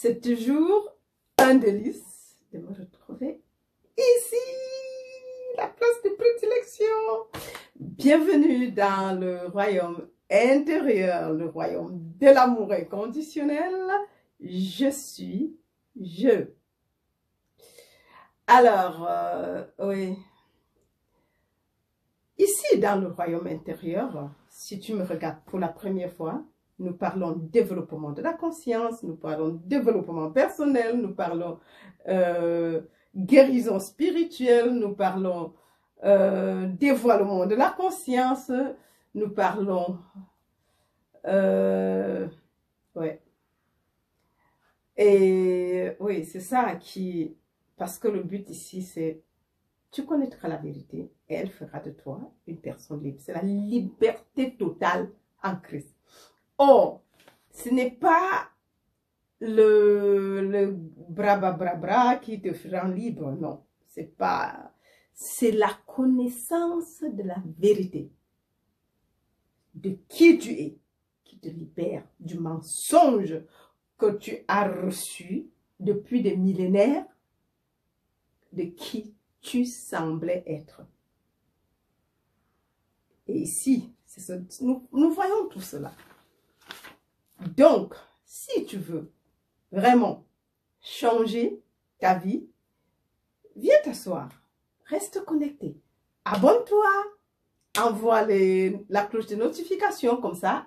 C'est toujours un délice de me retrouver ici, la place de prédilection. Bienvenue dans le royaume intérieur, le royaume de l'amour inconditionnel. Je suis je. Alors, oui. Ici, dans le royaume intérieur, si tu me regardes pour la première fois, nous parlons développement de la conscience, nous parlons développement personnel, nous parlons guérison spirituelle, nous parlons dévoilement de la conscience, nous parlons... ouais. Et oui, c'est ça qui... Parce que le but ici, c'est... Tu connaîtras la vérité et elle fera de toi une personne libre. C'est la liberté totale en Christ. Or, ce n'est pas le bra qui te rend libre, non. C'est pas... C'est la connaissance de la vérité, de qui tu es, qui te libère du mensonge que tu as reçu depuis des millénaires, de qui tu semblais être. Et ici, nous voyons tout cela. Donc, si tu veux vraiment changer ta vie, viens t'asseoir, reste connecté, abonne-toi, envoie la cloche de notification, comme ça,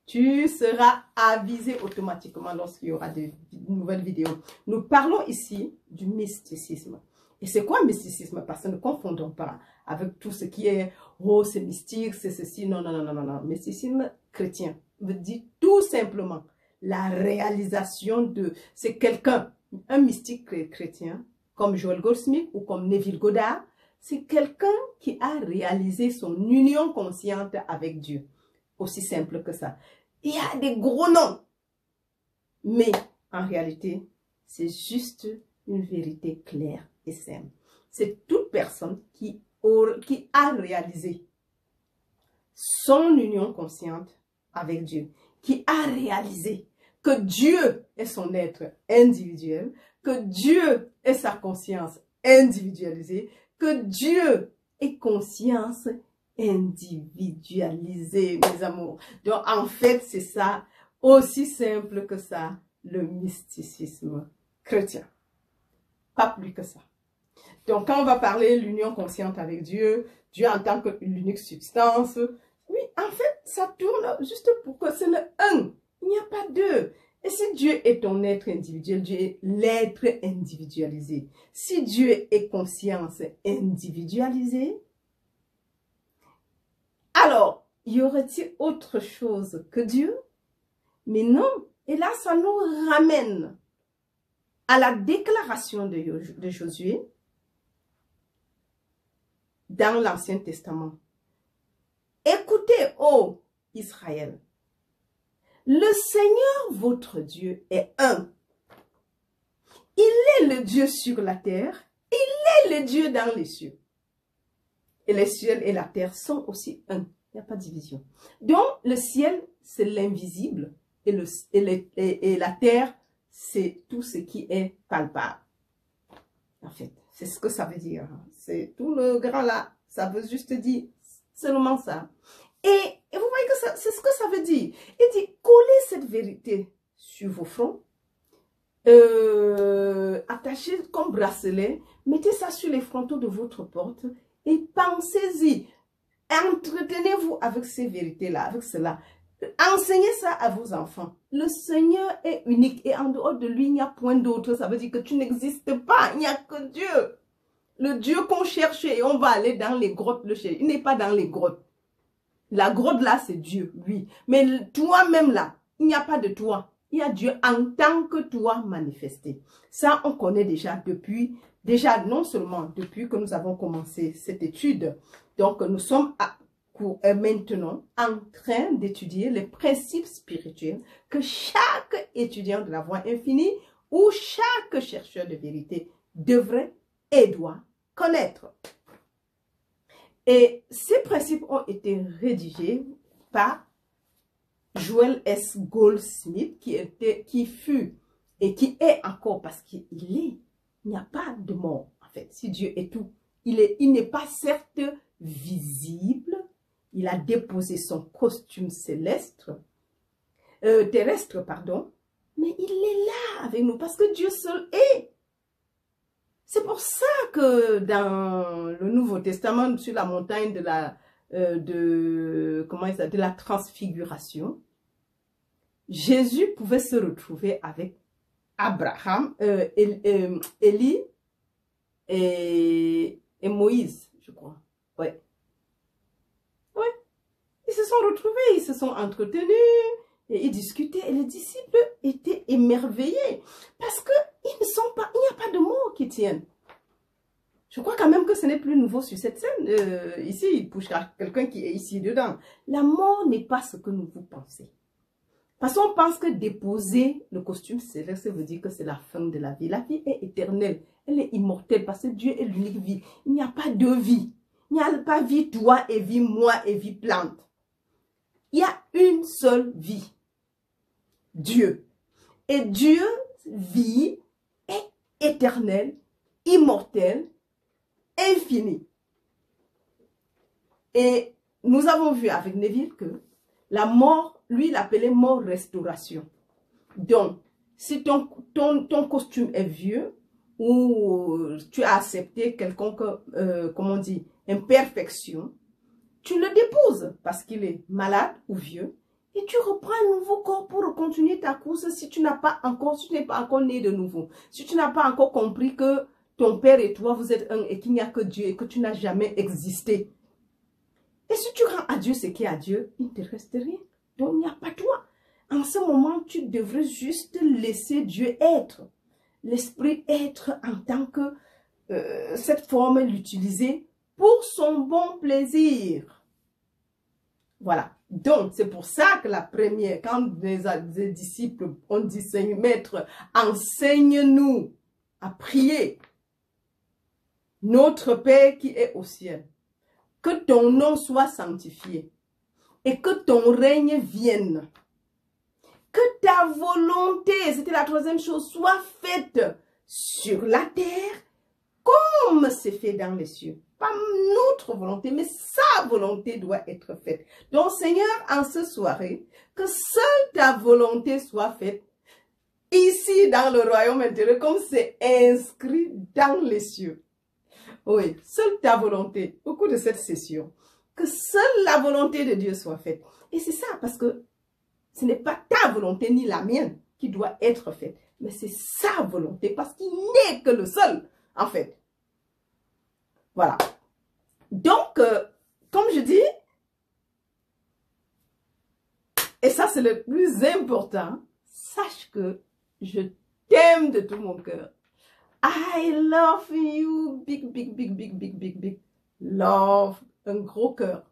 tu seras avisé automatiquement lorsqu'il y aura de nouvelles vidéos. Nous parlons ici du mysticisme. Et c'est quoi le mysticisme? Parce que ne confondons pas avec tout ce qui est « oh, c'est mystique, c'est ceci ». Non, non, non, non, non, non. Mysticisme chrétien veut dire tout simplement la réalisation de... C'est quelqu'un, un mystique chrétien, comme Joel Goldsmith ou comme Neville Goddard. C'est quelqu'un qui a réalisé son union consciente avec Dieu. Aussi simple que ça. Il y a des gros noms. Mais en réalité, c'est juste une vérité claire et simple. C'est toute personne qui a réalisé son union consciente avec Dieu, qui a réalisé que Dieu est son être individuel, que Dieu est sa conscience individualisée, que Dieu est conscience individualisée, mes amours. Donc, en fait, c'est ça, aussi simple que ça, le mysticisme chrétien. Pas plus que ça. Donc, quand on va parler de l'union consciente avec Dieu, Dieu en tant que l'unique substance, oui, en fait, ça tourne juste pour que c'est le un. Il n'y a pas deux. Et si Dieu est ton être individuel, Dieu est l'être individualisé. Si Dieu est conscience individualisée, alors, y aurait-il autre chose que Dieu? Mais non. Et là, ça nous ramène à la déclaration de Josué dans l'Ancien Testament. Écoutez, ô Israël, le Seigneur votre Dieu est un. Il est le Dieu sur la terre, il est le Dieu dans les cieux. Et les cieux et la terre sont aussi un. Il n'y a pas de division. Donc, le ciel, c'est l'invisible et la terre, c'est tout ce qui est palpable. En fait, c'est ce que ça veut dire. C'est tout le grand là. Ça veut juste dire seulement ça. Et vous voyez que c'est ce que ça veut dire. Il dit, collez cette vérité sur vos fronts. Attachez comme bracelet. Mettez ça sur les frontons de votre porte. Et pensez-y. Entretenez-vous avec ces vérités-là, avec cela. Enseignez ça à vos enfants. Le Seigneur est unique et en dehors de lui, il n'y a point d'autre. Ça veut dire que tu n'existes pas. Il n'y a que Dieu. Le Dieu qu'on cherche et on va aller dans les grottes le chercher. Il n'est pas dans les grottes. La grotte là, c'est Dieu, oui. Mais toi-même là, il n'y a pas de toi. Il y a Dieu en tant que toi manifesté. Ça, on connaît déjà depuis, non seulement depuis que nous avons commencé cette étude. Donc, nous sommes maintenant en train d'étudier les principes spirituels que chaque étudiant de la voie infinie ou chaque chercheur de vérité devrait et doit connaître. Et ces principes ont été rédigés par Joel S. Goldsmith, qui fut et qui est encore, parce qu'il est, il n'y a pas de mort, en fait. Si Dieu est tout, il n'est pas certes visible, il a déposé son costume céleste, terrestre, pardon, mais il est là avec nous, parce que Dieu seul est. C'est pour ça que dans le Nouveau Testament, sur la montagne de la transfiguration, Jésus pouvait se retrouver avec Abraham, Élie et Moïse, je crois. Ouais. Ouais. Ils se sont retrouvés, ils se sont entretenus, et ils discutaient, et les disciples étaient émerveillés, parce que il n'y a pas de mots qui tiennent. Je crois quand même que ce n'est plus nouveau sur cette scène. Ici, pour quelqu'un qui est ici dedans. La mort n'est pas ce que nous vous pensez. Parce qu'on pense que déposer le costume céleste veut dire que c'est la fin de la vie. La vie est éternelle. Elle est immortelle parce que Dieu est l'unique vie. Il n'y a pas deux vies. Il n'y a pas vie toi et vie moi et vie plante. Il y a une seule vie. Dieu. Et Dieu, vie, est éternelle, immortelle, infinie. Et nous avons vu avec Neville que la mort, lui, il appelait mort restauration. Donc, si ton costume est vieux ou tu as accepté quelconque, comment on dit, imperfection, tu le déposes parce qu'il est malade ou vieux et tu reprends un nouveau corps pour continuer ta course si tu n'es pas encore né de nouveau. Si tu n'as pas encore compris que ton père et toi, vous êtes un et qu'il n'y a que Dieu et que tu n'as jamais existé. Et si tu rends à Dieu ce qui est à Dieu, il ne te reste rien. Donc, il n'y a pas toi. En ce moment, tu devrais juste laisser Dieu être. L'esprit être en tant que cette forme l'utiliser pour son bon plaisir. Voilà. Donc, c'est pour ça que la première, quand les disciples ont dit, Seigneur, Maître, enseigne-nous à prier. Notre Père qui est au ciel, que ton nom soit sanctifié et que ton règne vienne. Que ta volonté, c'était la troisième chose, soit faite sur la terre comme c'est fait dans les cieux. Pas notre volonté, mais sa volonté doit être faite. Donc Seigneur, en ce soirée, que seule ta volonté soit faite ici dans le royaume intérieur comme c'est inscrit dans les cieux. Oui, seule ta volonté, au cours de cette session, que seule la volonté de Dieu soit faite. Et c'est ça, parce que ce n'est pas ta volonté ni la mienne qui doit être faite, mais c'est sa volonté, parce qu'il n'est que le seul, en fait. Voilà. Donc, comme je dis, et ça c'est le plus important, sache que je t'aime de tout mon cœur. I love you, big, big, big, big, big, big, big, love, un gros cœur.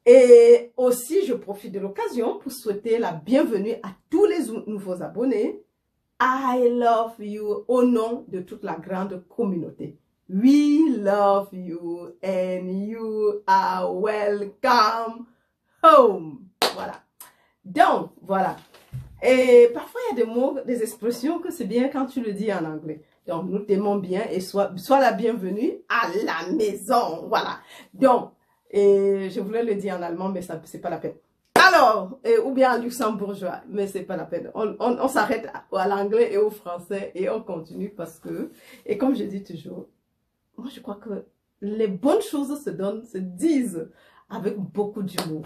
Et aussi, je profite de l'occasion pour souhaiter la bienvenue à tous les nouveaux abonnés. I love you au nom de toute la grande communauté. We love you and you are welcome home. Voilà. Donc, voilà. Et parfois, il y a des mots, des expressions que c'est bien quand tu le dis en anglais. Donc, nous t'aimons bien et sois la bienvenue à la maison. Voilà. Donc, et je voulais le dire en allemand, mais ça, c'est pas la peine. Alors, ou bien en luxembourgeois, mais c'est pas la peine. On s'arrête à l'anglais et au français et on continue parce que, et comme je dis toujours, moi je crois que les bonnes choses se disent avec beaucoup d'humour.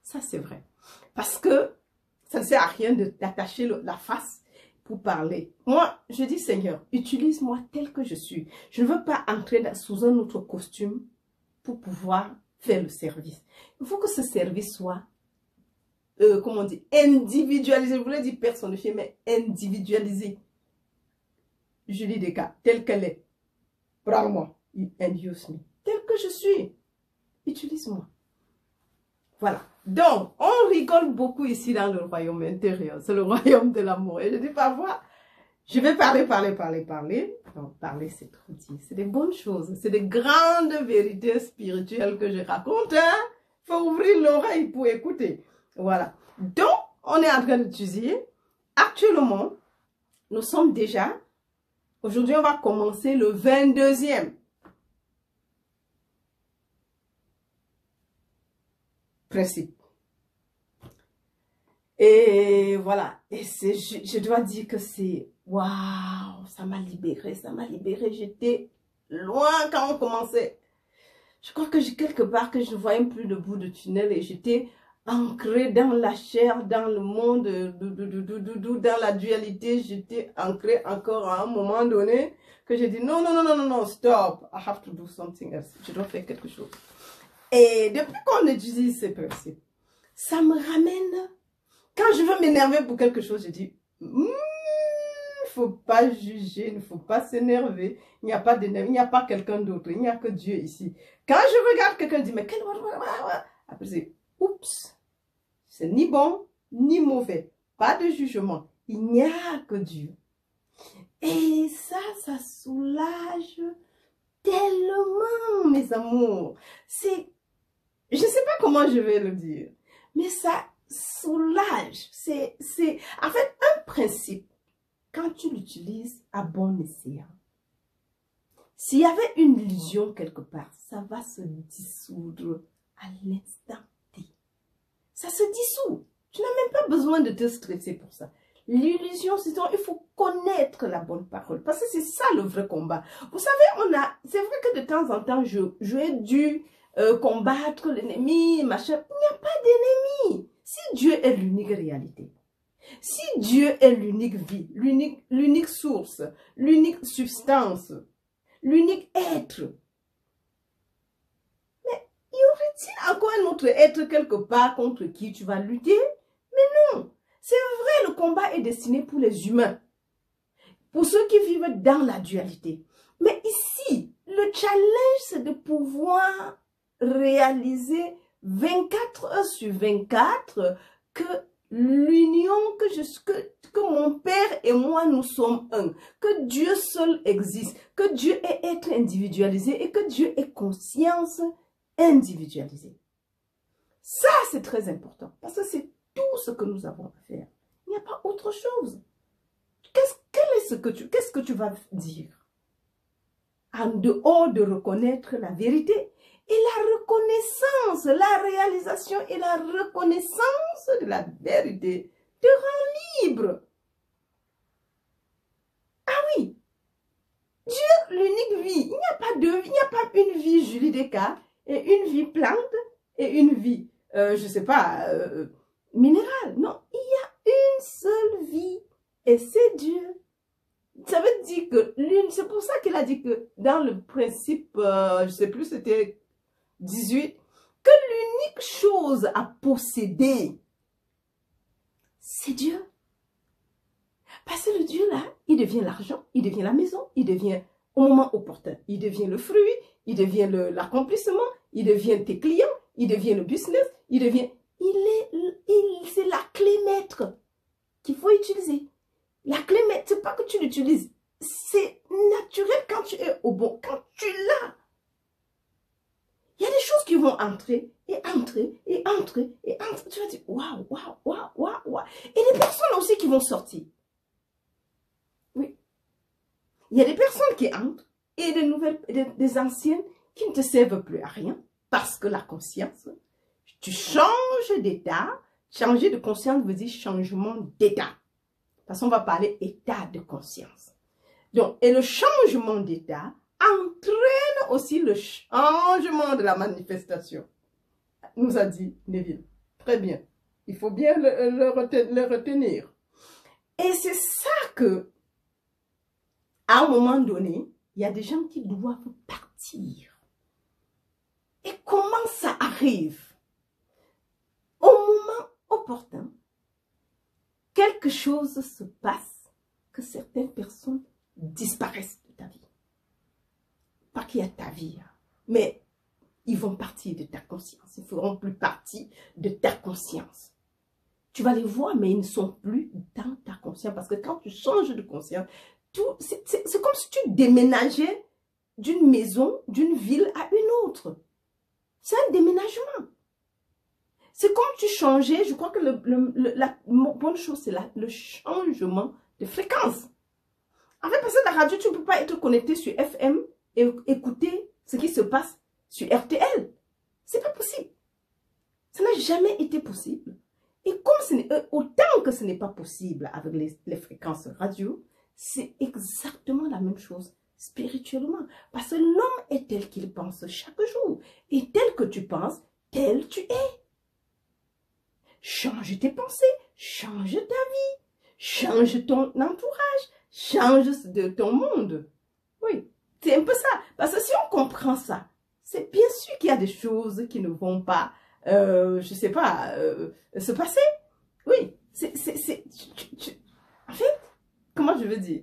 Ça, c'est vrai. Parce que ça ne sert à rien d'attacher la face pour parler. Moi, je dis, Seigneur, utilise-moi tel que je suis. Je ne veux pas entrer sous un autre costume pour pouvoir faire le service. Il faut que ce service soit, comment on dit, individualisé. Je voulais dire personnifié, mais individualisé. Julie Descartes, telle qu'elle est. Prends-moi and use me. Tel que je suis. Utilise-moi. Voilà. Donc, on rigole beaucoup ici dans le royaume intérieur. C'est le royaume de l'amour. Et je dis parfois, je vais parler. Non, parler, c'est trop dit. C'est des bonnes choses. C'est des grandes vérités spirituelles que je raconte. Il faut ouvrir l'oreille pour écouter. Voilà. Donc, on est en train d'étudier actuellement nous sommes déjà, aujourd'hui on va commencer le 22e. Principe. Et voilà, et je dois dire que c'est, waouh, ça m'a libérée, j'étais loin quand on commençait. Je crois que j'ai quelque part que je ne voyais plus le bout du tunnel et j'étais ancrée dans la chair, dans le monde, dans la dualité. J'étais ancrée encore à un moment donné que j'ai dit non, non, non, non, non, non, stop, I have to do something else. Je dois faire quelque chose. Et depuis qu'on utilise ces principes, ça me ramène, quand je veux m'énerver pour quelque chose, je dis, il ne faut pas juger, il ne faut pas s'énerver, il n'y a pas d'énerver, il n'y a pas quelqu'un d'autre, il n'y a que Dieu ici. Quand je regarde quelqu'un, je dis, mais quel... Après, c'est, oups, c'est ni bon, ni mauvais, pas de jugement, il n'y a que Dieu. Et ça soulage tellement, mes amours. C'est, je ne sais pas comment je vais le dire, mais ça soulage. C'est, en fait, un principe, quand tu l'utilises à bon escient, s'il y avait une illusion quelque part, ça va se dissoudre à l'instant T. Ça se dissout. Tu n'as même pas besoin de te stresser pour ça. L'illusion, c'est il faut connaître la bonne parole. Parce que c'est ça le vrai combat. Vous savez, c'est vrai que de temps en temps, j'ai dû combattre l'ennemi, machin. Il n'y a pas d'ennemi. Si Dieu est l'unique réalité, si Dieu est l'unique vie, l'unique source, l'unique substance, l'unique être, mais y aurait-il encore un autre être quelque part contre qui tu vas lutter? Mais non. C'est vrai, le combat est destiné pour les humains, pour ceux qui vivent dans la dualité. Mais ici, le challenge, c'est de pouvoir réaliser 24 heures sur 24 que l'union, que mon Père et moi, nous sommes un, que Dieu seul existe, que Dieu est être individualisé et que Dieu est conscience individualisée. Ça, c'est très important parce que c'est tout ce que nous avons à faire. Il n'y a pas autre chose. Qu'est-ce que tu vas dire? En dehors de reconnaître la vérité et la reconnaissance, la réalisation et la reconnaissance de la vérité te rend libre. Ah oui, Dieu, l'unique vie, il n'y a pas deux, il n'y a pas une vie Julie Descartes et une vie plante et une vie, je ne sais pas, minérale. Non, il y a une seule vie et c'est Dieu. Ça veut dire que c'est pour ça qu'il a dit que dans le principe, je ne sais plus, c'était 18, que l'unique chose à posséder, c'est Dieu. Parce que le Dieu là, il devient l'argent, il devient la maison, il devient au moment opportun, il devient le fruit, il devient l'accomplissement, il devient tes clients, il devient le business, il devient... c'est la clé maître qu'il faut utiliser. La clé maître, c'est pas que tu l'utilises. C'est naturel quand tu es au bon, quand tu l'as. Il y a des choses qui vont entrer, et entrer, et entrer, et entrer. Tu vas dire, waouh, waouh, waouh, waouh, waouh. Et des personnes aussi qui vont sortir. Oui. Il y a des personnes qui entrent, et des nouvelles, des anciennes qui ne te servent plus à rien. Parce que la conscience, tu changes d'état. Changer de conscience veut dire changement d'état. Parce qu'on va parler état de conscience. Donc, et le changement d'état entraîne aussi le changement de la manifestation. Nous a dit Neville. Très bien. Il faut bien le retenir. Et c'est ça que, à un moment donné, il y a des gens qui doivent partir. Et comment ça arrive? Au moment opportun, quelque chose se passe que certaines personnes disparaissent de ta vie. Pas qu'il y a ta vie, hein, mais ils vont partir de ta conscience. Ils ne feront plus partie de ta conscience. Tu vas les voir, mais ils ne sont plus dans ta conscience. Parce que quand tu changes de conscience, c'est comme si tu déménageais d'une maison, d'une ville à une autre. C'est un déménagement. C'est comme tu changeais, je crois que la bonne chose, c'est le changement de fréquence. En fait, parce que la radio, tu ne peux pas être connecté sur FM et écouter ce qui se passe sur RTL. C'est pas possible. Ça n'a jamais été possible. Et comme autant que ce n'est pas possible avec les fréquences radio, c'est exactement la même chose spirituellement. Parce que l'homme est tel qu'il pense chaque jour. Et tel que tu penses, tel tu es. Change tes pensées, change ta vie, change ton entourage, change de ton monde. Oui, c'est un peu ça. Parce que si on comprend ça, c'est bien sûr qu'il y a des choses qui ne vont pas, je sais pas, se passer. Oui, en fait, comment je veux dire?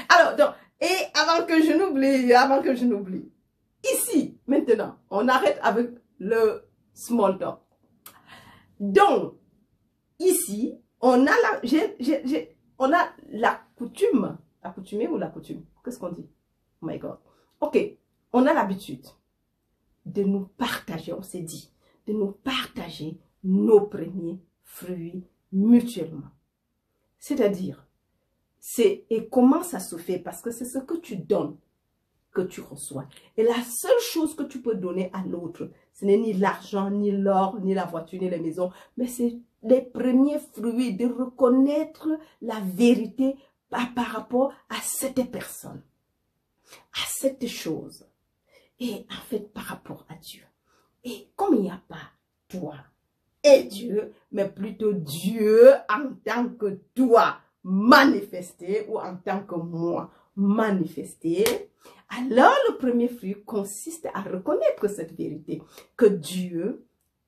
Alors, donc, et avant que je n'oublie, ici, maintenant, on arrête avec le small talk. Donc, ici, on a la coutume, l'accoutumée ou la coutume, qu'est-ce qu'on dit? Oh my God. Ok, on a l'habitude de nous partager, on s'est dit, de nous partager nos premiers fruits mutuellement. C'est-à-dire, et comment ça se fait? Parce que c'est ce que tu donnes que tu reçois. Et la seule chose que tu peux donner à l'autre, ce n'est ni l'argent, ni l'or, ni la voiture, ni les maisons, mais c'est les premiers fruits de reconnaître la vérité par rapport à cette personne, à cette chose. Et en fait, par rapport à Dieu. Et comme il n'y a pas toi et Dieu, mais plutôt Dieu en tant que toi manifesté ou en tant que moi manifesté, alors le premier fruit consiste à reconnaître cette vérité, que Dieu,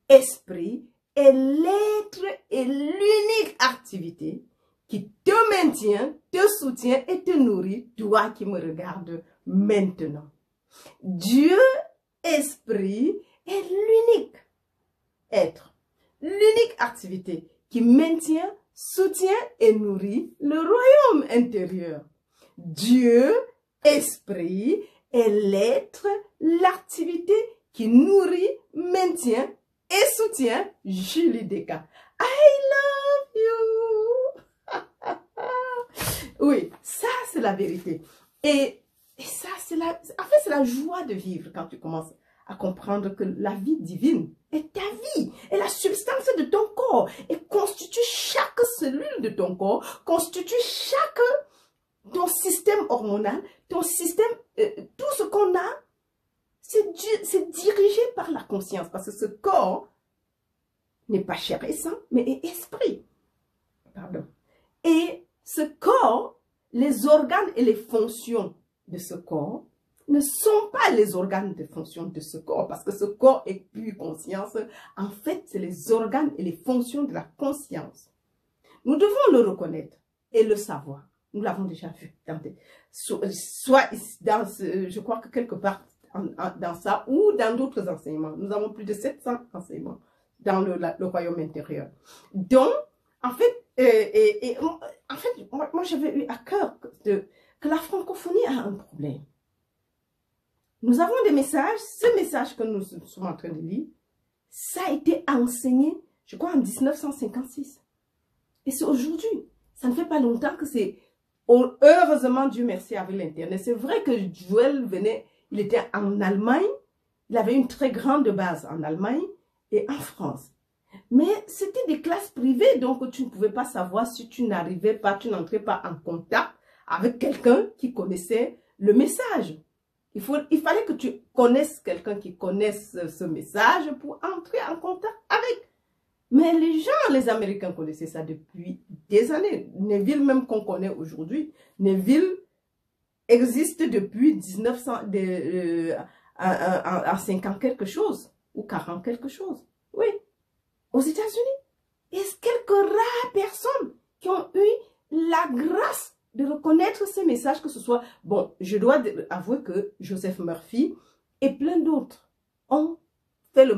Esprit, est l'être et l'unique activité qui te maintient, te soutient et te nourrit, toi qui me regardes maintenant. Dieu, Esprit, est l'unique être, l'unique activité qui maintient, soutient et nourrit le royaume intérieur. Dieu, Esprit, est l'être, l'activité qui nourrit, maintient et soutient Julie Deka. I love you. Oui, ça c'est la vérité. Et ça c'est en fait c'est la joie de vivre quand tu commences à comprendre que la vie divine est ta vie, est la substance de ton corps et constitue chaque cellule de ton corps, constitue ton système hormonal, ton système, tout ce qu'on a, c'est dirigé par la conscience. Parce que ce corps n'est pas chair et sang, mais est esprit. Pardon. Et ce corps, les organes et les fonctions de ce corps ne sont pas les organes de fonction de ce corps. Parce que ce corps est pure conscience. En fait, c'est les organes et les fonctions de la conscience. Nous devons le reconnaître et le savoir. Nous l'avons déjà vu, soit dans, je crois que quelque part dans ça ou dans d'autres enseignements. Nous avons plus de 700 enseignements dans le royaume intérieur. Donc, en fait, moi j'avais eu à cœur que la francophonie a un problème. Nous avons des messages, ce message que nous sommes en train de lire, ça a été enseigné, je crois, en 1956. Et c'est aujourd'hui. Ça ne fait pas longtemps que c'est... Heureusement, Dieu merci avec l'Internet. C'est vrai que Joël venait, il était en Allemagne, il avait une très grande base en Allemagne et en France. Mais c'était des classes privées, donc tu ne pouvais pas savoir si tu n'arrivais pas, tu n'entrais pas en contact avec quelqu'un qui connaissait le message. Il fallait que tu connaisses quelqu'un qui connaisse ce message pour entrer en contact avec. Mais les gens, les Américains connaissaient ça depuis des années. Neville, même qu'on connaît aujourd'hui, Neville existe depuis 1900, en 50 quelque chose, ou 40 quelque chose. Oui, aux États-Unis. Il y a quelques rares personnes qui ont eu la grâce de reconnaître ces messages, que ce soit... Bon, je dois avouer que Joseph Murphy et plein d'autres ont fait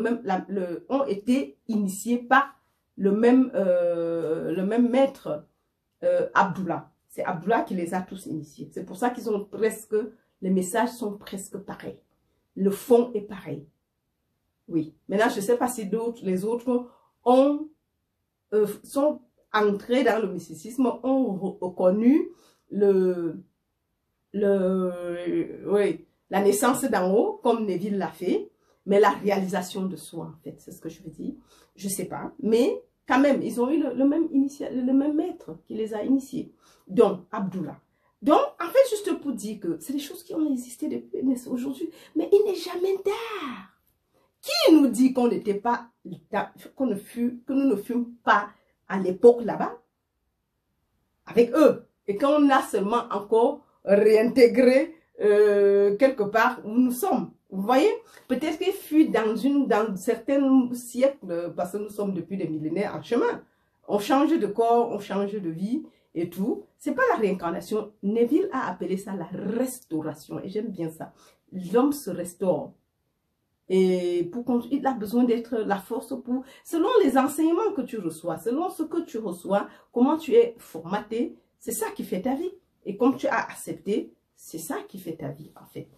ont été initiés par le même maître, Abdullah. C'est Abdullah qui les a tous initiés. C'est pour ça qu'ils ont presque, les messages sont presque pareils. Le fond est pareil. Oui. Maintenant, je ne sais pas si les autres sont entrés dans le mysticisme, ont reconnu oui, la naissance d'en haut, comme Neville l'a fait, mais la réalisation de soi, en fait, c'est ce que je veux dire. Je sais pas, mais quand même, ils ont eu le même maître qui les a initiés. Donc, Abdullah. Donc, en fait, juste pour dire que c'est des choses qui ont existé depuis, mais aujourd'hui, mais il n'est jamais tard. Qui nous dit qu'on n'était pas, que nous ne fûmes pas à l'époque là-bas avec eux, et qu'on a seulement encore réintégré quelque part où nous sommes. Vous voyez, peut-être qu'il fut dans certains siècles, parce que nous sommes depuis des millénaires en chemin. On change de corps, on change de vie et tout. C'est pas la réincarnation. Neville a appelé ça la restauration, et j'aime bien ça. L'homme se restaure. Et il a besoin d'être la force pour, selon les enseignements que tu reçois, selon ce que tu reçois, comment tu es formaté, c'est ça qui fait ta vie. Et comme tu as accepté, c'est ça qui fait ta vie, en fait.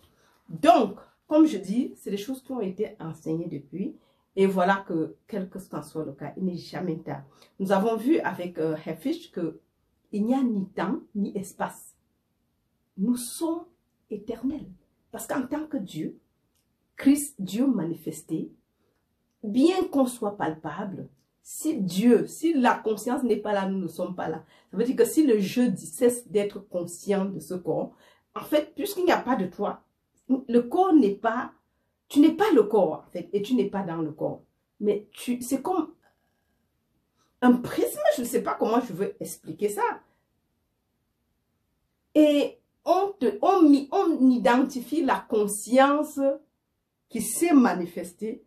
Donc, comme je dis, c'est des choses qui ont été enseignées depuis. Et voilà que, quel que soit le cas, il n'est jamais tard. Nous avons vu avec Hefish qu'il n'y a ni temps, ni espace. Nous sommes éternels. Parce qu'en tant que Dieu, Christ, Dieu manifesté, bien qu'on soit palpable, si la conscience n'est pas là, nous ne sommes pas là. Ça veut dire que si le je cesse d'être conscient de ce corps, en fait, puisqu'il n'y a pas de toi, le corps n'est pas, tu n'es pas le corps, en fait, et tu n'es pas dans le corps. Mais c'est comme un prisme, je ne sais pas comment je veux expliquer ça. Et on identifie la conscience qui s'est manifestée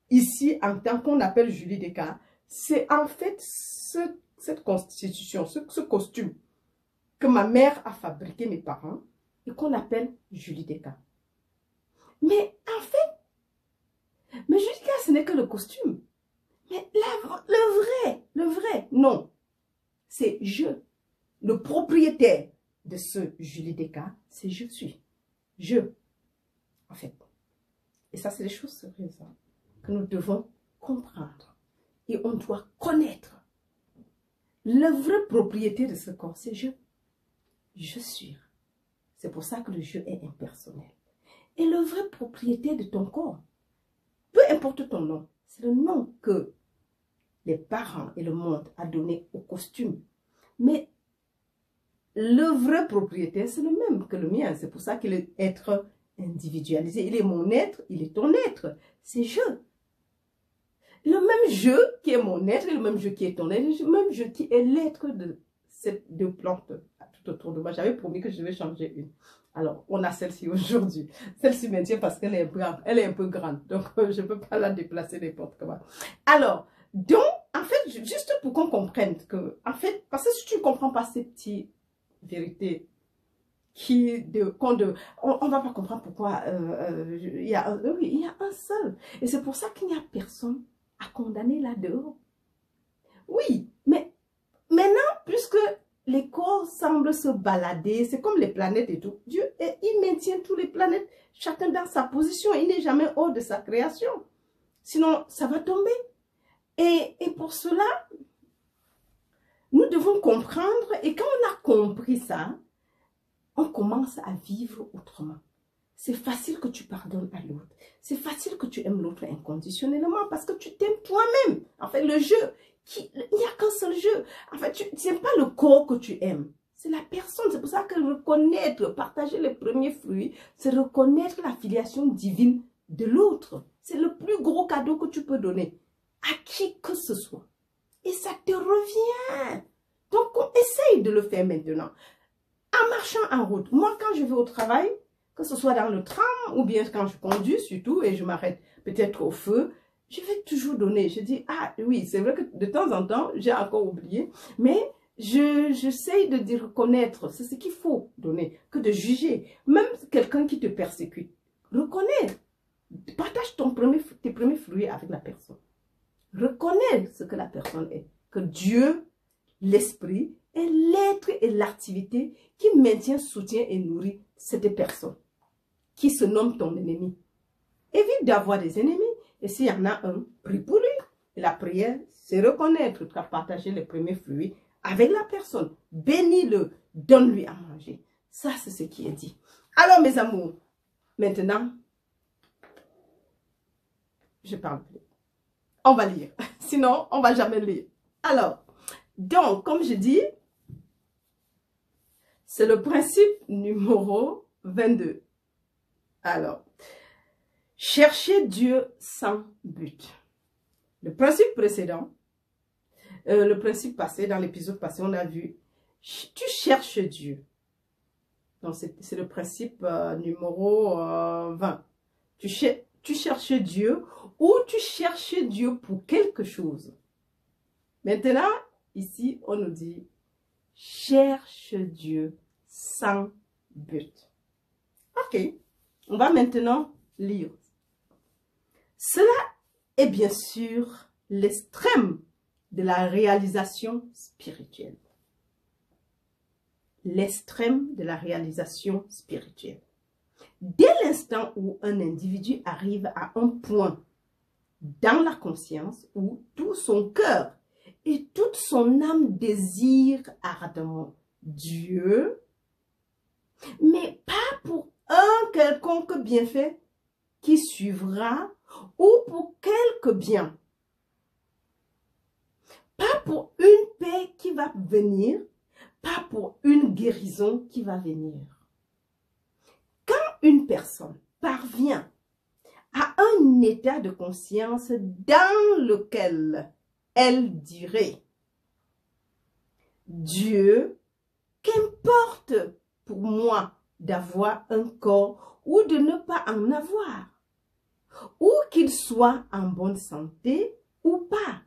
ici en tant qu'on appelle Julie Descartes. C'est en fait cette constitution, ce costume que ma mère a fabriqué, mes parents, et qu'on appelle Julie Descartes. Mais en fait, mais Julie Descartes, ce n'est que le costume. Mais le vrai, non. C'est je. Le propriétaire de ce Julie Descartes, c'est je suis. Je, en fait. Et ça, c'est des choses sérieuses que nous devons comprendre. Et on doit connaître. Le vrai propriétaire de ce corps, c'est je. Je suis. C'est pour ça que le je est impersonnel. Et le vrai propriétaire de ton corps, peu importe ton nom, c'est le nom que les parents et le monde a donné au costume. Mais le vrai propriétaire, c'est le même que le mien. C'est pour ça qu'il est être individualisé. Il est mon être, il est ton être. C'est je. Le même je qui est mon être et le même je qui est ton être, le même je qui est l'être de ces deux plantes tout autour de moi. J'avais promis que je vais changer une. Alors, on a celle-ci aujourd'hui. Celle-ci maintient parce qu'elle est un peu grande. Donc, je ne peux pas la déplacer n'importe comment. Alors, donc, en fait, juste pour qu'on comprenne que, en fait, parce que si tu ne comprends pas ces petites vérités, on ne va pas comprendre pourquoi il y a un seul. Et c'est pour ça qu'il n'y a personne à condamner là-dehors. Oui, mais maintenant, puisque les corps semblent se balader, c'est comme les planètes et tout. Dieu, il maintient tous les planètes, chacun dans sa position. Il n'est jamais hors de sa création. Sinon, ça va tomber. Et pour cela, nous devons comprendre. Et quand on a compris ça, on commence à vivre autrement. C'est facile que tu pardonnes à l'autre. C'est facile que tu aimes l'autre inconditionnellement parce que tu t'aimes toi-même. En fait, le jeu, il n'y a qu'un seul jeu. En fait, ce n'est pas le corps que tu aimes. C'est la personne. C'est pour ça que reconnaître, partager les premiers fruits, c'est reconnaître la filiation divine de l'autre. C'est le plus gros cadeau que tu peux donner à qui que ce soit. Et ça te revient. Donc, on essaye de le faire maintenant. En marchant en route, moi quand je vais au travail, que ce soit dans le tram ou bien quand je conduis surtout et je m'arrête peut-être au feu, je vais toujours donner. Je dis, ah oui, c'est vrai que de temps en temps, j'ai encore oublié, mais j'essaye de reconnaître, c'est ce qu'il faut donner, que de juger. Même quelqu'un qui te persécute, reconnais, partage tes premiers fruits avec la personne. Reconnais ce que la personne est, que Dieu, l'esprit, est l'être et l'activité qui maintient, soutient et nourrit cette personne qui se nomme ton ennemi. Évite d'avoir des ennemis. Et s'il y en a un, prie pour lui. Et la prière, c'est reconnaître, tu as partagé les premiers fruits avec la personne. Bénis-le, donne-lui à manger. Ça, c'est ce qui est dit. Alors, mes amours, maintenant, je parle plus. On va lire. Sinon, on ne va jamais lire. Alors, donc, comme je dis, c'est le principe numéro 22. Alors, chercher Dieu sans but. Le principe précédent, le principe passé, dans l'épisode passé, on a vu, tu cherches Dieu. Donc, c'est le principe numéro 20. Tu cherches Dieu ou tu cherches Dieu pour quelque chose. Maintenant, ici, on nous dit, cherche Dieu sans but. Ok, on va maintenant lire. Cela est bien sûr l'extrême de la réalisation spirituelle. L'extrême de la réalisation spirituelle. Dès l'instant où un individu arrive à un point dans la conscience où tout son cœur et toute son âme désirent ardemment Dieu, mais pas pour un quelconque bienfait qui suivra ou pour quelque bien, pas pour une paix qui va venir, pas pour une guérison qui va venir. Quand une personne parvient à un état de conscience dans lequel elle dirait Dieu, qu'importe pour moi d'avoir un corps ou de ne pas en avoir, ou qu'il soit en bonne santé ou pas,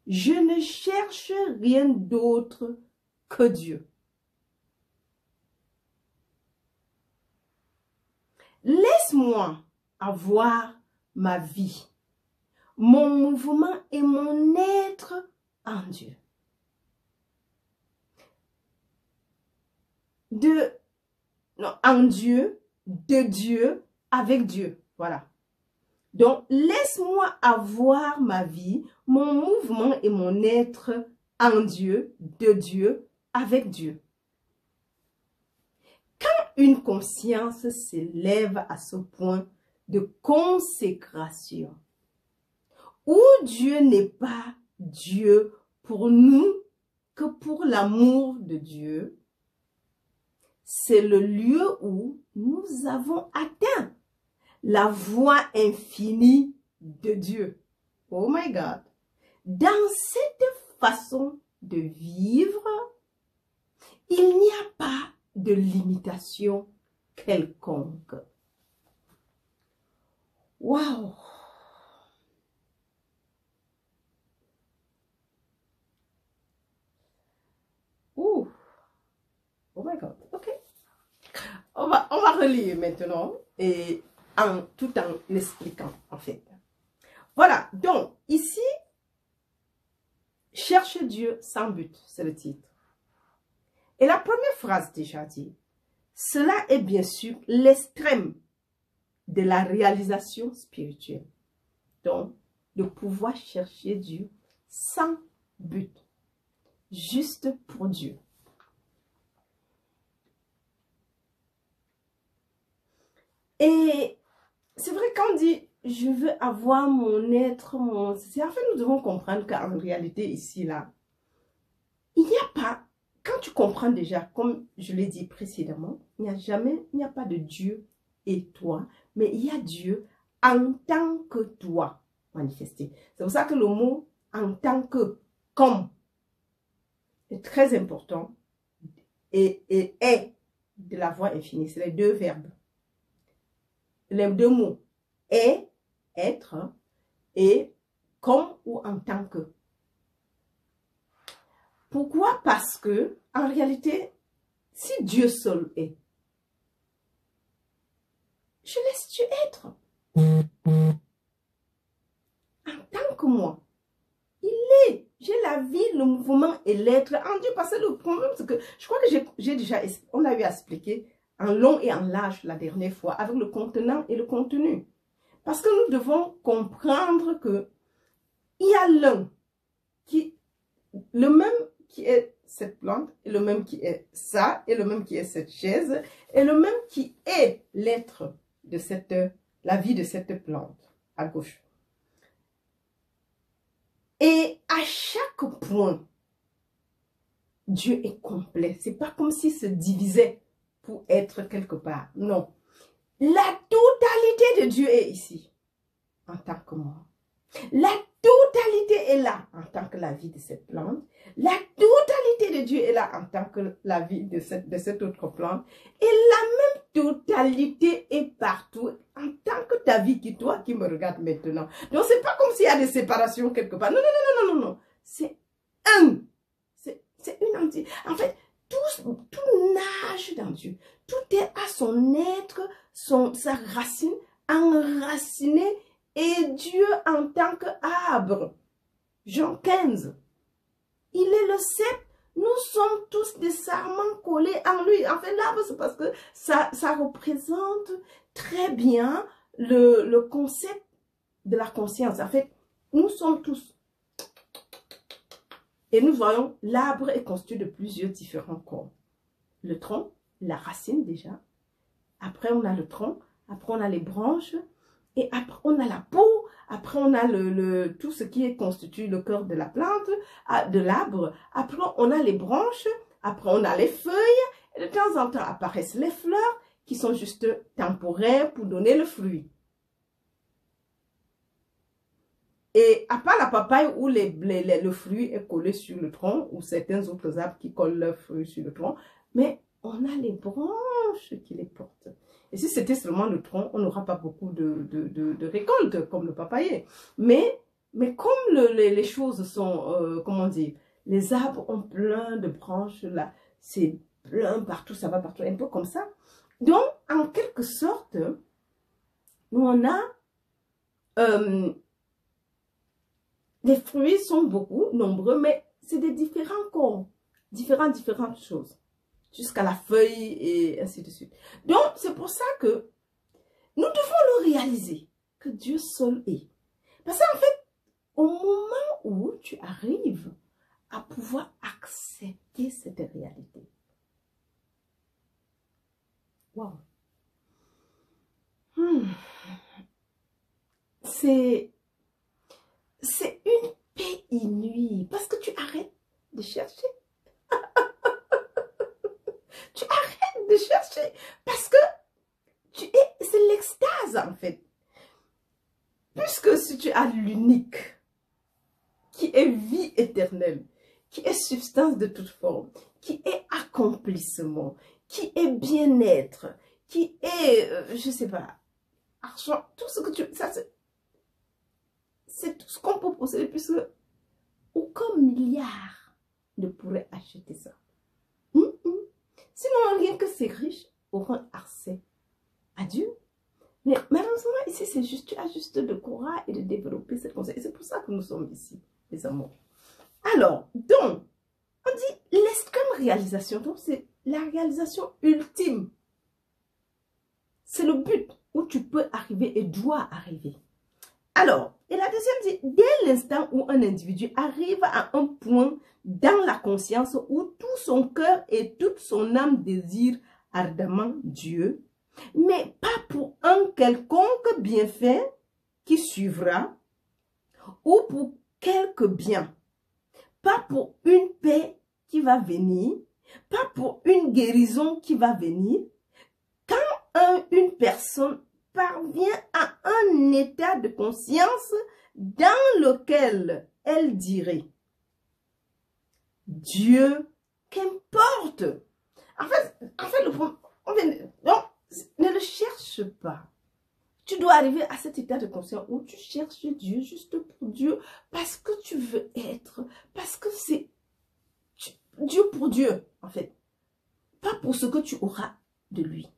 je ne cherche rien d'autre que Dieu. Laisse-moi avoir ma vie, mon mouvement et mon être en Dieu. En Dieu, de Dieu, avec Dieu. Voilà. Donc, laisse-moi avoir ma vie, mon mouvement et mon être en Dieu, de Dieu, avec Dieu. Quand une conscience s'élève à ce point de consécration, où Dieu n'est pas Dieu pour nous que pour l'amour de Dieu, c'est le lieu où nous avons atteint la voie infinie de Dieu. Oh my God! Dans cette façon de vivre, il n'y a pas de limitation quelconque. Wow! Ouh! Oh my God! Ok. On va relire maintenant et tout en expliquant en fait. Voilà, donc ici, cherche Dieu sans but, c'est le titre. Et la première phrase déjà dit, cela est bien sûr l'extrême de la réalisation spirituelle. Donc, de pouvoir chercher Dieu sans but, juste pour Dieu. Et c'est vrai qu'on dit, je veux avoir mon être, en fait, nous devons comprendre qu'en réalité, ici, là, il n'y a pas, quand tu comprends déjà, comme je l'ai dit précédemment, il n'y a pas de Dieu et toi, mais il y a Dieu en tant que toi manifesté. C'est pour ça que le mot en tant que, comme, est très important et est de la voix infinie. C'est les deux verbes. Les deux mots est, être, et comme ou en tant que. Pourquoi? Parce que, en réalité, si Dieu seul est, je laisse Dieu être. En tant que moi, il est. J'ai la vie, le mouvement et l'être en Dieu. Parce que le problème, c'est que, je crois que j'ai déjà, on a eu à expliquer en long et en large la dernière fois, avec le contenant et le contenu. Parce que nous devons comprendre que il y a l'un qui, le même qui est cette plante, et le même qui est ça, et le même qui est cette chaise, et le même qui est l'être de la vie de cette plante, à gauche. Et à chaque point, Dieu est complet. C'est pas comme s'il se divisait pour être quelque part. Non. La totalité de Dieu est ici, en tant que moi. La totalité est là, en tant que la vie de cette plante. La totalité de Dieu est là, en tant que la vie de cette autre plante. Et la même totalité est partout, en tant que ta vie, toi qui me regardes maintenant. Donc, c'est pas comme s'il y a des séparations quelque part. Non, non, non, non, non, non. C'est un. C'est une entité. En fait, tout nage dans Dieu. Tout est à son être, sa racine, enraciné, et Dieu en tant qu'arbre. Jean 15. Il est le cep. Nous sommes tous des sarments collés en lui. En fait, l'arbre, c'est parce que ça représente très bien le concept de la conscience. En fait, nous sommes tous. Et nous voyons, l'arbre est constitué de plusieurs différents corps. Le tronc, la racine déjà. Après, on a le tronc. Après, on a les branches. Et après, on a la peau. Après, on a tout ce qui est constitué le cœur de la plante, de l'arbre. Après, on a les branches. Après, on a les feuilles. Et de temps en temps, apparaissent les fleurs qui sont juste temporaires pour donner le fruit. Et à part la papaye où le fruit est collé sur le tronc, ou certains autres arbres qui collent leur fruit sur le tronc, mais on a les branches qui les portent. Et si c'était seulement le tronc, on n'aura pas beaucoup de récoltes comme le papayer. Mais comme les choses sont, comment dire, les arbres ont plein de branches là, c'est plein partout, ça va partout, un peu comme ça. Donc, en quelque sorte, nous on a... les fruits sont beaucoup, nombreux, mais c'est des différents corps, différentes choses, jusqu'à la feuille et ainsi de suite. Donc, c'est pour ça que nous devons le réaliser, que Dieu seul est. Parce qu'en fait, au moment où tu arrives à pouvoir accepter cette réalité, wow, c'est une paix inouïe parce que tu arrêtes de chercher. Tu arrêtes de chercher parce que c'est l'extase en fait. Puisque si tu as l'unique qui est vie éternelle, qui est substance de toute forme, qui est accomplissement, qui est bien-être, qui est, je sais pas, argent, tout ce que tu... ça c'est tout ce qu'on peut posséder puisque aucun milliard ne pourrait acheter ça. Sinon, rien que ces riches auront accès à Dieu. Mais malheureusement, ici, c'est juste, tu as juste de courage et de développer cette conscience. Et c'est pour ça que nous sommes ici, les amours. Alors, donc, on dit l'extrême réalisation. Donc, c'est la réalisation ultime. C'est le but où tu peux arriver et dois arriver. Alors, et la deuxième dit, dès l'instant où un individu arrive à un point dans la conscience où tout son cœur et toute son âme désirent ardemment Dieu, mais pas pour un quelconque bienfait qui suivra, ou pour quelque bien, pas pour une paix qui va venir, pas pour une guérison qui va venir. Quand une personne parvient à un état de conscience dans lequel elle dirait Dieu, qu'importe. En fait, donc, ne le cherche pas. Tu dois arriver à cet état de conscience où tu cherches Dieu juste pour Dieu, parce que tu veux être, parce que c'est Dieu pour Dieu, en fait. Pas pour ce que tu auras de lui.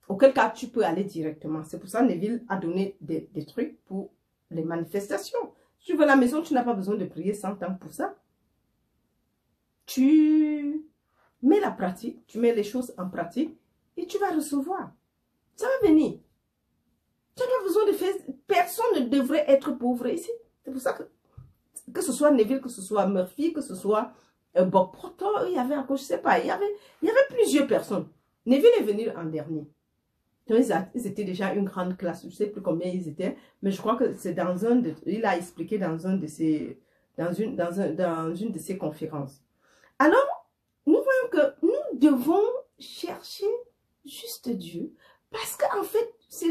Auquel cas, tu peux aller directement. C'est pour ça que Neville a donné des trucs pour les manifestations. Si tu veux la maison, tu n'as pas besoin de prier 100 ans pour ça. Tu mets la pratique, tu mets les choses en pratique et tu vas recevoir. Ça va venir. Tu n'as pas besoin de faire... Personne ne devrait être pauvre ici. C'est pour ça que ce soit Neville, que ce soit Murphy, que ce soit Bob Proctor, il y avait encore, je sais pas, il y avait plusieurs personnes. Neville est venu en dernier. Donc, ils étaient déjà une grande classe. Je ne sais plus combien ils étaient, mais je crois que c'est dans un de, il a expliqué dans un de ses, dans une de ses conférences. Alors, nous voyons que nous devons chercher juste Dieu, parce qu'en fait, c'est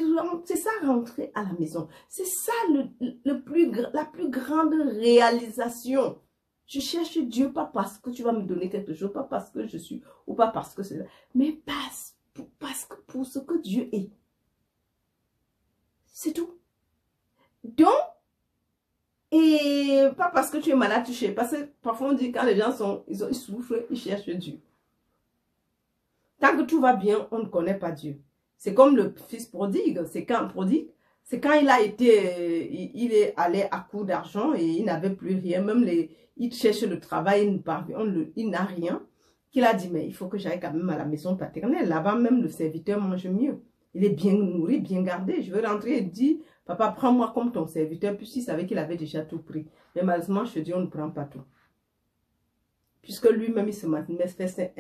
ça rentrer à la maison. C'est ça la plus grande réalisation. Je cherche Dieu pas parce que tu vas me donner quelque chose, pas parce que je suis, ou pas parce que c'est, mais parce que pour ce que Dieu est. C'est tout. Donc, et pas parce que tu es malade, tu cherches. Parce que parfois on dit quand les gens ils souffrent, ils cherchent Dieu. Tant que tout va bien, on ne connaît pas Dieu. C'est comme le fils prodigue. C'est quand il a été, il est allé à court d'argent et il n'avait plus rien. Même il cherche le travail, il n'a rien. Qu'il a dit, mais il faut que j'aille quand même à la maison paternelle. Là-bas, même le serviteur mange mieux. Il est bien nourri, bien gardé. Je veux rentrer et dire, papa, prends-moi comme ton serviteur. Puisqu'il savait qu'il avait déjà tout pris. Mais malheureusement, je te dis, on ne prend pas tout. Puisque lui-même, il se manifeste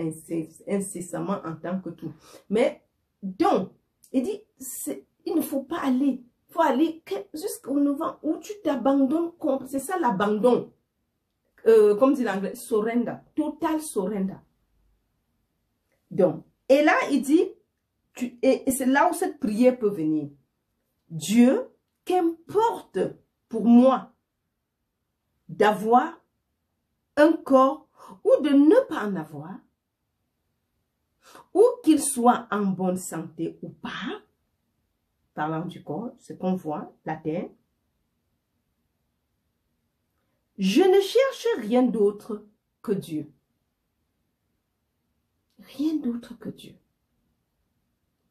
incessamment en tant que tout. Mais, donc, il dit, il ne faut pas aller. Il faut aller jusqu'au moment où tu t'abandonnes. C'est ça l'abandon. Comme dit l'anglais, surrender. Total surrender. Donc, et là, il dit, et c'est là où cette prière peut venir. Dieu, qu'importe pour moi d'avoir un corps ou de ne pas en avoir, ou qu'il soit en bonne santé ou pas, parlant du corps, ce qu'on voit, la terre, je ne cherche rien d'autre que Dieu. Rien d'autre que Dieu.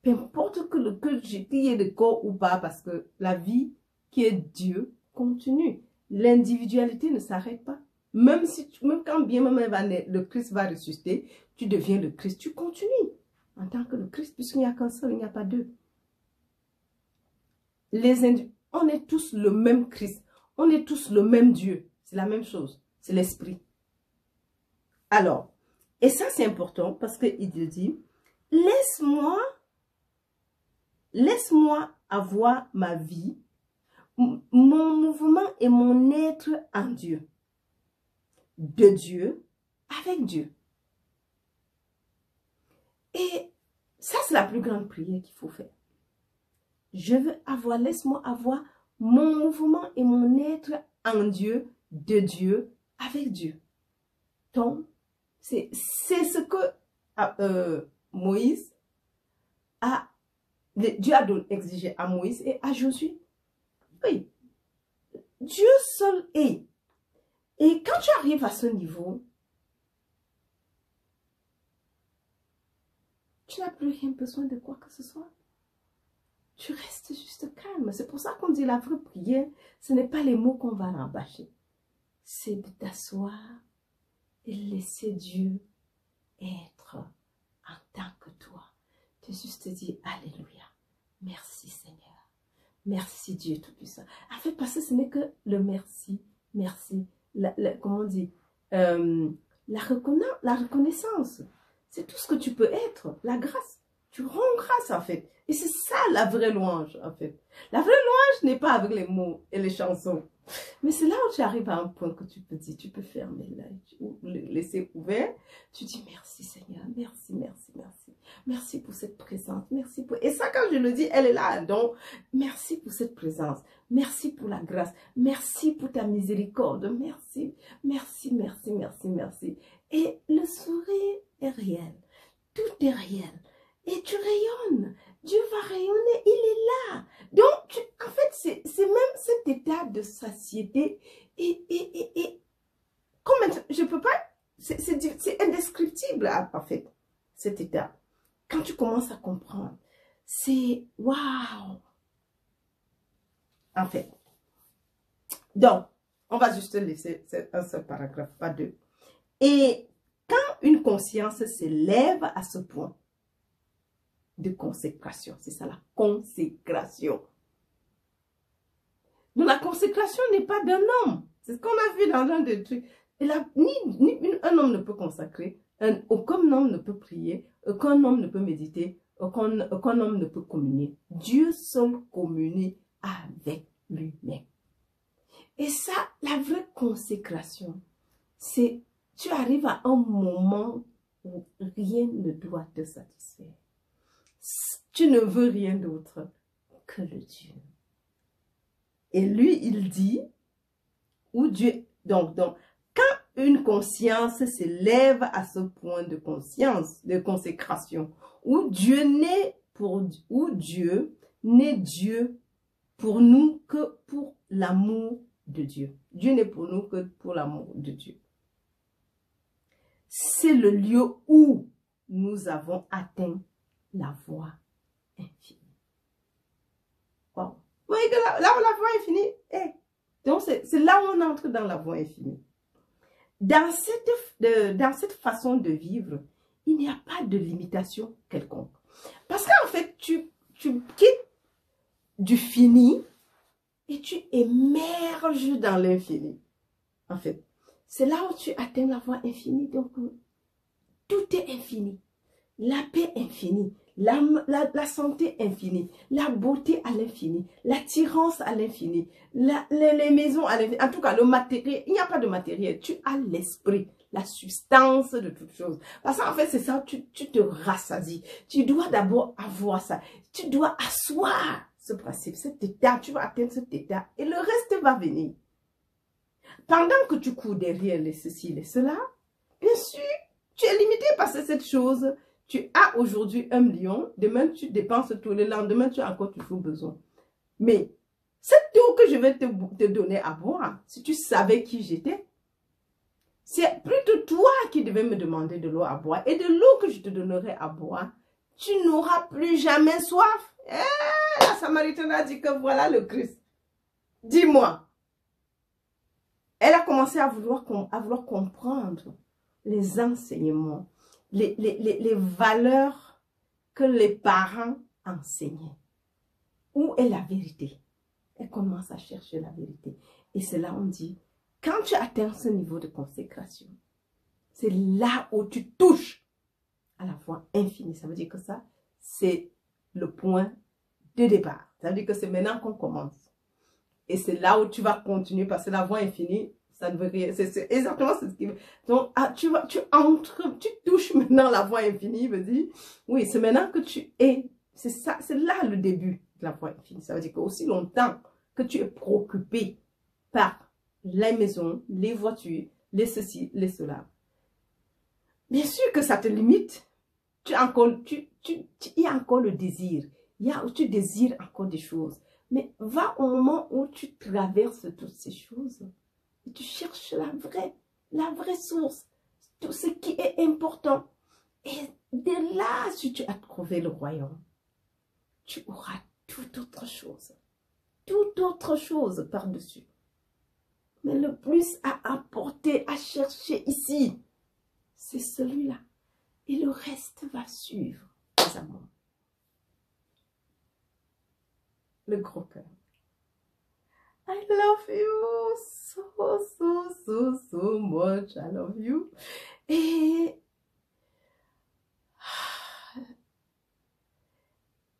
Peu importe qu'il y ait le corps ou pas, parce que la vie qui est Dieu continue. L'individualité ne s'arrête pas. Même quand bien même le Christ va ressusciter, tu deviens le Christ, tu continues en tant que le Christ, puisqu'il n'y a qu'un seul, il n'y a pas deux. On est tous le même Christ, on est tous le même Dieu, c'est la même chose, c'est l'esprit. Alors, et ça c'est important parce qu'il dit, laisse-moi avoir ma vie, mon mouvement et mon être en Dieu. De Dieu, avec Dieu. Et ça, c'est la plus grande prière qu'il faut faire. Laisse-moi avoir mon mouvement et mon être en Dieu, de Dieu, avec Dieu. Donc, c'est ce que Moïse Dieu a exigé à Moïse et à Josué. Oui. Dieu seul est. Et quand tu arrives à ce niveau, tu n'as plus rien besoin de quoi que ce soit. Tu restes juste calme. C'est pour ça qu'on dit la vraie prière, ce n'est pas les mots qu'on va rabâcher. C'est de t'asseoir et laisser Dieu être en tant que toi. De juste dire Alléluia. Merci Seigneur. Merci Dieu Tout-Puissant. En fait, parce que ce n'est que le merci, comment on dit, la reconnaissance. C'est tout ce que tu peux être, la grâce. Tu rends grâce en fait. Et c'est ça la vraie louange en fait. La vraie louange n'est pas avec les mots et les chansons. Mais c'est là où tu arrives à un point que tu peux dire, tu peux fermer l'œil, ou le laisser ouvert. Tu dis merci Seigneur, merci, merci, merci. Merci pour cette présence, merci pour... Et ça quand je le dis, elle est là. Donc, merci pour cette présence, merci pour la grâce, merci pour ta miséricorde, merci, merci, merci, merci, merci. Et le sourire est réel, tout est réel. Et tu rayonnes, Dieu va rayonner, il est là. Donc, en fait, c'est même cet état de satiété. Et comment je peux pas, c'est indescriptible, en fait, cet état. Quand tu commences à comprendre, c'est waouh. En fait. Donc, on va juste laisser un seul paragraphe, pas deux. Et quand une conscience s'élève à ce point, de consécration. C'est ça la consécration. Donc la consécration n'est pas d'un homme. C'est ce qu'on a vu dans l'un des trucs. Et là, un homme ne peut consacrer, aucun homme ne peut prier, aucun homme ne peut méditer, aucun homme ne peut communier. Dieu seul communie avec lui-même. Et ça, la vraie consécration, c'est tu arrives à un moment où rien ne doit te satisfaire. Tu ne veux rien d'autre que le Dieu. Et lui, il dit, où Dieu, donc, quand une conscience s'élève à ce point de conscience, de consécration, où Dieu n'est Dieu pour nous que pour l'amour de Dieu. Dieu n'est pour nous que pour l'amour de Dieu. C'est le lieu où nous avons atteint la voie infinie. Wow. Vous voyez que là où la voie infinie est. Donc, c'est là où on entre dans la voie infinie. Dans cette façon de vivre, il n'y a pas de limitation quelconque. Parce qu'en fait, tu quittes du fini et tu émerges dans l'infini. En fait, c'est là où tu atteins la voie infinie. Donc, tout est infini. La paix infinie, la santé infinie, la beauté à l'infini, l'attirance à l'infini, les maisons à l'infini. En tout cas, le matériel, il n'y a pas de matériel. Tu as l'esprit, la substance de toute chose. Parce qu'en fait, c'est ça, tu te rassasies. Tu dois d'abord avoir ça. Tu dois asseoir ce principe, cet état. Tu vas atteindre cet état et le reste va venir. Pendant que tu cours derrière les ceci, les cela, bien sûr, tu es limité par cette chose. Tu as aujourd'hui 1 million, demain tu dépenses tout le lendemain, tu as encore toujours besoin. Mais cette eau que je vais te donner à boire, si tu savais qui j'étais, c'est plutôt toi qui devais me demander de l'eau à boire. Et de l'eau que je te donnerai à boire, tu n'auras plus jamais soif. La Samaritaine a dit que voilà le Christ. Dis-moi. Elle a commencé à vouloir comprendre les enseignements, les valeurs que les parents enseignaient. Où est la vérité? Elle commence à chercher la vérité. Et c'est là on dit, quand tu atteins ce niveau de consécration, c'est là où tu touches à la voie infinie. Ça veut dire que ça, c'est le point de départ. Ça veut dire que c'est maintenant qu'on commence. Et c'est là où tu vas continuer parce que la voie infinie, ça ne veut rien. C'est exactement ce qui veut. Donc, tu touches maintenant la voie infinie, veut dire, oui, c'est maintenant que tu es. C'est ça, c'est là le début de la voie infinie. Ça veut dire qu'aussi longtemps que tu es préoccupé par les maisons, les voitures, les ceci, les cela. Bien sûr que ça te limite. Il y a encore le désir. Tu désires encore des choses. Mais va au moment où tu traverses toutes ces choses. Et tu cherches la vraie source. Tout ce qui est important. Et de là, si tu as trouvé le royaume, tu auras toute autre chose. Toute autre chose par-dessus. Mais le plus à apporter, à chercher ici, c'est celui-là. Et le reste va suivre, les amours. Le gros cœur. I love you so much. I love you. Et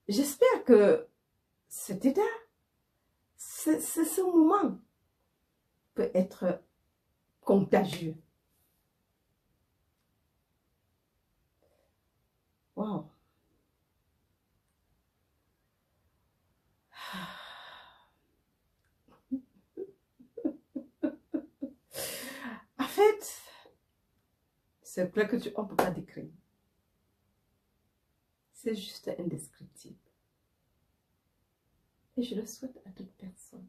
j'espère que cet état, ce moment peut être contagieux. Wow. En fait, c'est vrai que on ne peut pas décrire. C'est juste indescriptible. Et je le souhaite à toute personne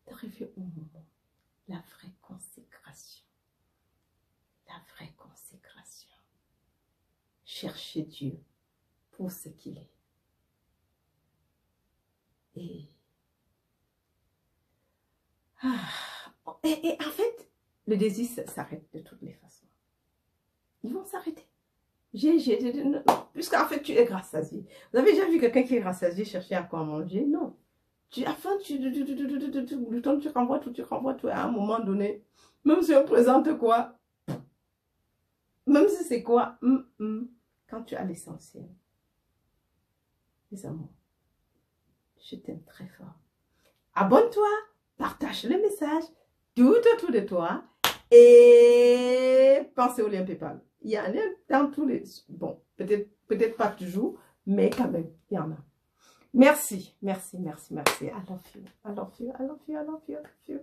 d'arriver au moment, la vraie consécration. La vraie consécration. Chercher Dieu pour ce qu'il est. Et en fait, le désir s'arrête de toutes les façons. Ils vont s'arrêter. Puisqu'en fait, tu es rassasié. Vous avez déjà vu quelqu'un qui est rassasié chercher à quoi manger? Non. le temps tu renvoies tout, à un moment donné, même si on présente quoi, même si c'est quoi, quand tu as l'essentiel, les amours, je t'aime très fort. Abonne-toi, partage le message tout autour de toi et pensez au lien PayPal. Il y a un lien dans tous les... Bon, peut-être pas toujours, mais quand même, il y en a. Merci, merci, merci, merci. I love you, I love you, I love you, I love you, I love you.